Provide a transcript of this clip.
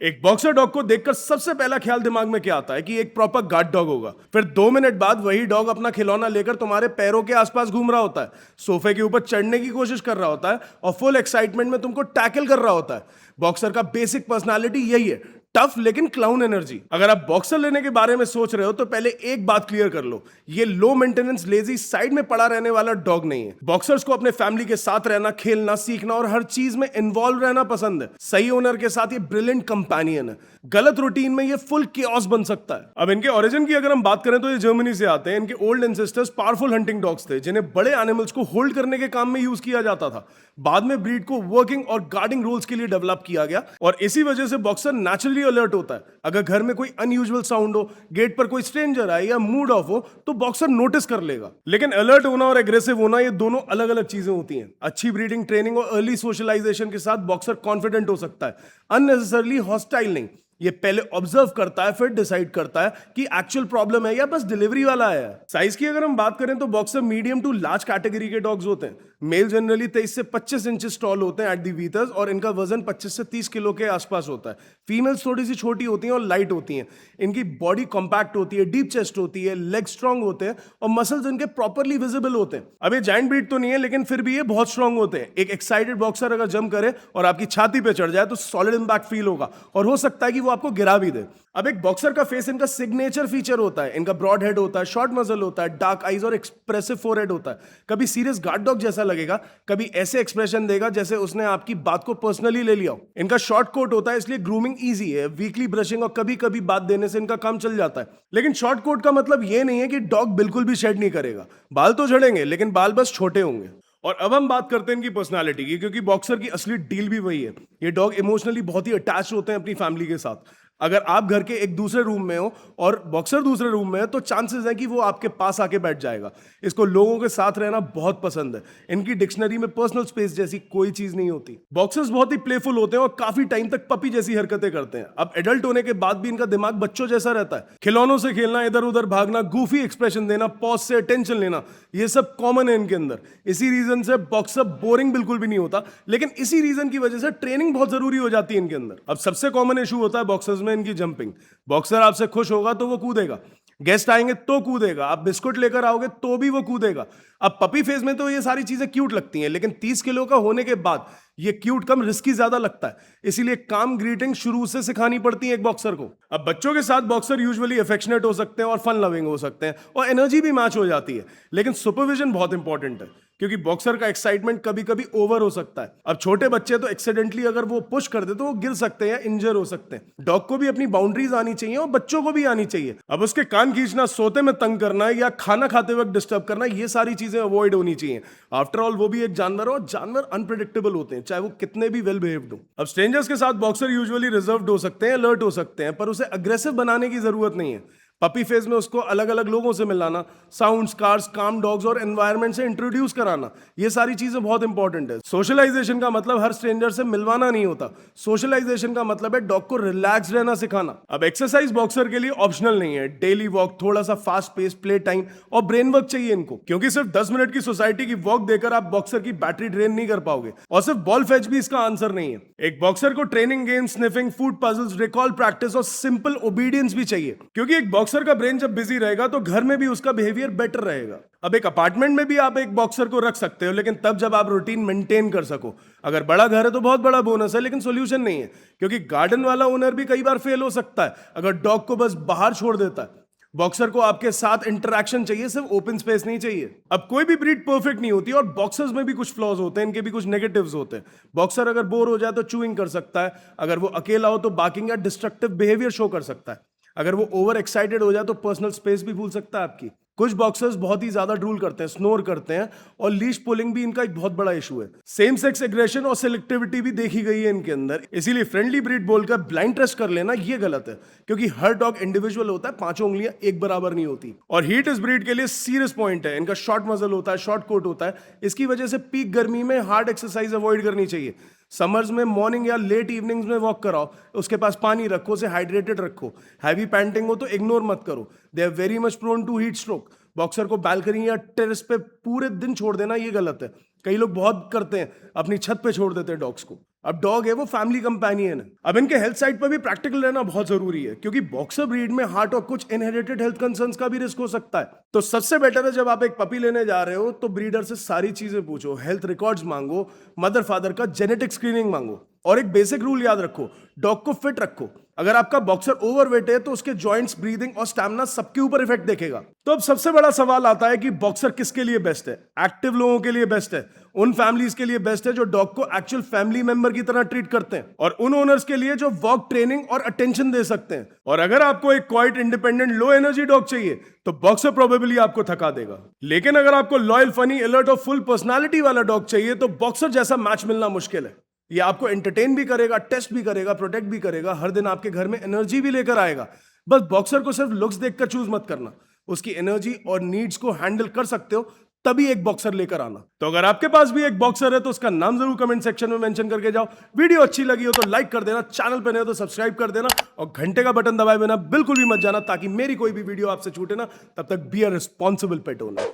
एक boxer dog को देखकर सबसे पहला ख्याल दिमाग में क्या आता है कि एक प्रॉपर गार्ड डॉग होगा। फिर 2 मिनट बाद वही डॉग अपना खिलौना लेकर तुम्हारे पैरों के आसपास घूम रहा होता है, सोफे के ऊपर चढ़ने की कोशिश कर रहा होता है और फुल एक्साइटमेंट में तुमको टैकल कर रहा होता है। बॉक्सर का बेसिक पर्सनालिटी यही है, टफ लेकिन क्लाउन एनर्जी। अगर आप बॉक्सर लेने के बारे में सोच रहे हो तो पहले एक बात क्लियर कर लो, ये लो मेंटेनेंस लेजी साइड में पड़ा रहने वाला डॉग नहीं है। बॉक्सर्स को अपने फैमिली के साथ रहना, खेलना, सीखना और हर चीज में इन्वॉल्व रहना पसंद है। सही ओनर के साथ ये ब्रिलियंट कंपेनियन है, गलत रूटीन में ये फुल केओस बन सकता है। अब इनके ओरिजिन की अगर हम बात करें तो ये जर्मनी से आते हैं। इनके old ancestors powerful hunting dogs थे जिन्हें बड़े एनिमल्स को होल्ड करने के काम में यूज किया जाता था। बाद में ब्रीड को वर्किंग और गार्डिंग रोल्स के लिए डेवलप किया गया और इसी वजह से बॉक्सर नेचुरली अलर्ट होता है। अगर घर में कोई अनयूजुअल साउंड हो, गेट पर कोई स्ट्रेंजर आए या मूड ऑफ हो तो बॉक्सर नोटिस कर लेगा। लेकिन अलर्ट होना और एग्रेसिव होना ये दोनों अलग अलग चीजें होती हैं। अच्छी ब्रीडिंग, ट्रेनिंग और अर्ली सोशलाइजेशन के साथ बॉक्सर कॉन्फिडेंट हो सकता है, अननेसेसरली हॉस्टाइल नहीं। ये पहले ऑब्जर्व करता है, फिर डिसाइड करता है कि एक्चुअल प्रॉब्लम है या बस डिलीवरी वाला है। साइज की अगर हम बात करें तो boxer medium to large category के डॉग्स होते हैं। मेल जनरली 23 से 25 इंचेस टॉल होते हैं एट दी वीथर्स और इनका वजन 25 से 30 किलो के आसपास होता है। फीमेल्स थोड़ी सी छोटी होती हैं और लाइट होती हैं। इनकी बॉडी कॉम्पैक्ट होती है, डीप चेस्ट होती है, लेग स्ट्रांग होते हैं और मसल्स इनके प्रॉपरली विजिबल होते हैं। अब ये जायंट ब्रीड तो नहीं है लेकिन फिर भी ये बहुत स्ट्रांग होते हैं। एक एक्साइटेड बॉक्सर अगर जंप करे और आपकी छाती पे चढ़ जाए तो सॉलिड इंपैक्ट फील होगा और हो सकता है कि वो आपको गिरा भी दे। अब एक बॉक्सर का फेस इनका सिग्नेचर फीचर होता है। इनका ब्रॉड हेड होता है, शॉर्ट मसल होता है, डार्क आईज और एक्सप्रेसिव फोरहेड होता है। कभी सीरियस गार्ड डॉग जैसा लगेगा, कभी ऐसे एक्सप्रेशन देगा जैसे उसने आपकी बात को पर्सनली ले लिया हो। इनका शॉर्ट कोट होता है इसलिए ग्रूमिंग इजी है, वीकली ब्रशिंग और कभी कभी बात देने से इनका काम चल जाता है। लेकिन शॉर्ट कोट का मतलब ये नहीं है कि डॉग बिल्कुल भी शेड नहीं करेगा। बाल तो झड़ेंगे लेकिन बाल बस छोटे होंगे। और अब हम बात करते हैं इनकी पर्सनालिटी की, क्योंकि बॉक्सर की असली डील भी वही है। ये डॉग इमोशनली बहुत ही अटैच होते हैं अपनी फैमिली के साथ। अगर आप घर के एक दूसरे रूम में हो और बॉक्सर दूसरे रूम में है तो चांसेस है कि वो आपके पास आके बैठ जाएगा। इसको लोगों के साथ रहना बहुत पसंद है। इनकी डिक्शनरी में पर्सनल स्पेस जैसी कोई चीज नहीं होती। बॉक्सर्स बहुत ही प्लेफुल होते हैं और काफी टाइम तक पपी जैसी हरकतें करते हैं। अब एडल्ट होने के बाद भी इनका दिमाग बच्चों जैसा रहता है। खिलौनों से खेलना, इधर उधर भागना, गूफी एक्सप्रेशन देना, पॉज से अटेंशन लेना, ये सब कॉमन है इनके अंदर। इसी रीजन से बॉक्सर बोरिंग बिल्कुल भी नहीं होता, लेकिन इसी रीजन की वजह से ट्रेनिंग बहुत जरूरी हो जाती है इनके अंदर। अब सबसे कॉमन इशू होता है बॉक्सर्स में इनकी जंपिंग। बॉक्सर आपसे खुश होगा तो वो कूदेगा, गेस्ट आएंगे तो कूदेगा, आप बिस्कुट लेकर आओगे तो भी वो कूदेगा। अब पपी फेज में तो ये सारी चीजें क्यूट लगती हैं, लेकिन 30 किलो का होने के बाद ये क्यूट कम रिस्की ज्यादा लगता है। इसीलिए काम ग्रीटिंग शुरू से सिखानी पड़ती है एक बॉक्सर को। अब बच्चों के साथ बॉक्सर यूजुअली अफेक्शनेट हो सकते हैं और फन लविंग हो सकते हैं और एनर्जी भी मैच हो जाती है, लेकिन सुपरविजन बहुत इंपॉर्टेंट है क्योंकि बॉक्सर का एक्साइटमेंट कभी कभी ओवर हो सकता है। अब छोटे बच्चे तो एक्सीडेंटली अगर वो पुश कर दे तो वो गिर सकते हैं या इंजर हो सकते हैं। डॉग को भी अपनी बाउंड्रीज आनी चाहिए और बच्चों को भी आनी चाहिए। अब उसके कान खींचना, सोते में तंग करना या खाना खाते वक्त डिस्टर्ब करना, ये सारी चीजें अवॉइड होनी चाहिए। आफ्टर ऑल वो भी एक जानवर है और जानवर अनप्रेडिक्टेबल होते हैं, चाहे वो कितने भी वेल बिहेव्ड हो। अब स्ट्रेंजर्स के साथ बॉक्सर यूजुअली रिजर्व्ड हो सकते हैं, अलर्ट हो सकते हैं, पर उसे अग्रेसिव बनाने की जरूरत नहीं है। पपी फेज में उसको अलग अलग लोगों से मिलाना, साउंड्स, कार्स, काम डॉग्स और एनवायरनमेंट से इंट्रोड्यूस कराना, ये सारी चीजें बहुत इंपॉर्टेंट है। सोशलाइजेशन का मतलब हर स्ट्रेंजर से मिलवाना नहीं होता। सोशलाइजेशन का मतलब है डॉग को रिलैक्स रहना सिखाना। अब एक्सरसाइज बॉक्सर के लिए ऑप्शनल नहीं है। डेली वॉक, थोड़ा सा फास्ट पेस, प्ले टाइम और ब्रेन वर्क चाहिए इनको, क्योंकि सिर्फ 10 मिनट की सोसाइटी की वॉक देकर आप बॉक्सर की बैटरी ड्रेन नहीं कर पाओगे और सिर्फ बॉल फेच भी इसका आंसर नहीं है। एक बॉक्सर को training, game, sniffing, food puzzles, recall practice और सिंपल ओबीडियंस भी चाहिए, क्योंकि एक बॉक्सर का ब्रेन जब बिजी रहेगा तो घर में भी उसका बिहेवियर बेटर रहेगा। अब एक अपार्टमेंट में भी आप एक बॉक्सर को रख सकते हो, लेकिन तब जब आप रूटीन मेंटेन कर सको। अगर बड़ा घर है तो बहुत बड़ा बोनस है, लेकिन सॉल्यूशन नहीं है, क्योंकि गार्डन वाला ओनर भी कई बार फेल हो सकता है अगर डॉग को बस बाहर छोड़ देता है। बॉक्सर को आपके साथ इंटरैक्शन चाहिए, सिर्फ ओपन स्पेस नहीं चाहिए। अब कोई भी ब्रीड परफेक्ट नहीं होती और बॉक्सर्स में भी कुछ फ्लॉज होते हैं, इनके भी कुछ नेगेटिव्स होते हैं। बॉक्सर अगर बोर हो जाए तो चूइंग कर सकता है, अगर वो अकेला हो तो बार्किंग या डिस्ट्रक्टिव बिहेवियर शो कर सकता है, अगर वो ओवर एक्साइटेड हो जाए तो पर्सनल स्पेस भी भूल सकता है आपकी। कुछ बॉक्सर्स बहुत ही ज्यादा ड्रूल करते हैं, स्नोर करते हैं और लीश पुलिंग भी इनका एक बहुत बड़ा इशू है। सेम सेक्स एग्रेशन और सिलेक्टिविटी भी देखी गई है इनके अंदर। इसीलिए फ्रेंडली ब्रीड बोलकर ब्लाइंड ट्रस्ट कर लेना ये गलत है, क्योंकि हर डॉग इंडिविजुअल होता है, पांचों उंगलियां एक बराबर नहीं होती। और हीट इस ब्रीड के लिए सीरियस पॉइंट है। इनका शॉर्ट मसल होता है, शॉर्ट कोट होता है, इसकी वजह से पीक गर्मी में हार्ड एक्सरसाइज अवॉइड करनी चाहिए। समर्स में मॉर्निंग या लेट इवनिंग्स में वॉक कराओ, उसके पास पानी रखो, उसे हाइड्रेटेड रखो। हैवी पैंटिंग हो तो इग्नोर मत करो, they are very much prone to heat stroke. Boxer को बालकनी या टेरेस पे पूरे दिन छोड़ देना ये गलत है। कई लोग बहुत करते हैं, अपनी छत पे छोड़ देते हैं डॉग्स को। अब डॉग है वो फैमिली कंपेनियन है। अब इनके हेल्थ साइड पर भी प्रैक्टिकल रहना बहुत जरूरी है, क्योंकि बॉक्सर ब्रीड में हार्ट और कुछ इनहेरिटेड हेल्थ कंसर्न्स का भी रिस्क हो सकता है। तो सबसे बेटर है जब आप एक पपी लेने जा रहे हो तो ब्रीडर से सारी चीजें पूछो, हेल्थ रिकॉर्ड्स मांगो, मदर फादर का जेनेटिक स्क्रीनिंग मांगो, और एक बेसिक रूल याद रखो, डॉग को फिट रखो। अगर आपका बॉक्सर ओवरवेट है तो उसके जॉइंट्स, ब्रीदिंग और स्टैमिना सबके ऊपर इफेक्ट देखेगा। तो अब सबसे बड़ा सवाल आता है कि बॉक्सर किसके लिए बेस्ट है? एक्टिव लोगों के लिए बेस्ट है, उन फैमिलीज के लिए बेस्ट है जो डॉग को एक्चुअल फैमिली मेंबर की तरह ट्रीट करते हैं, और उन ओनर्स के लिए जो वॉक ट्रेनिंग और अटेंशन दे सकते हैं। और अगर आपको एक quite, independent, low energy dog चाहिए तो बॉक्सर प्रोबेबली आपको थका देगा। लेकिन अगर आपको लॉयल, फनी, अलर्ट और फुल पर्सनालिटी वाला डॉग चाहिए तो बॉक्सर जैसा मैच मिलना मुश्किल है। ये आपको एंटरटेन भी करेगा, टेस्ट भी करेगा, प्रोटेक्ट भी करेगा, हर दिन आपके घर में एनर्जी भी लेकर आएगा। बस बॉक्सर को सिर्फ लुक्स देखकर चूज मत करना, उसकी एनर्जी और नीड्स को हैंडल कर सकते हो तभी एक बॉक्सर लेकर आना। तो अगर आपके पास भी एक बॉक्सर है तो उसका नाम जरूर कमेंट सेक्शन में मेंशन करके जाओ। वीडियो अच्छी लगी हो तो लाइक कर देना, चैनल पे नए हो तो सब्सक्राइब कर देना, और घंटे का बटन दबाए बिना बिल्कुल भी मत जाना ताकि मेरी कोई भी वीडियो आपसे छूटे ना। तब तक be a responsible pet owner.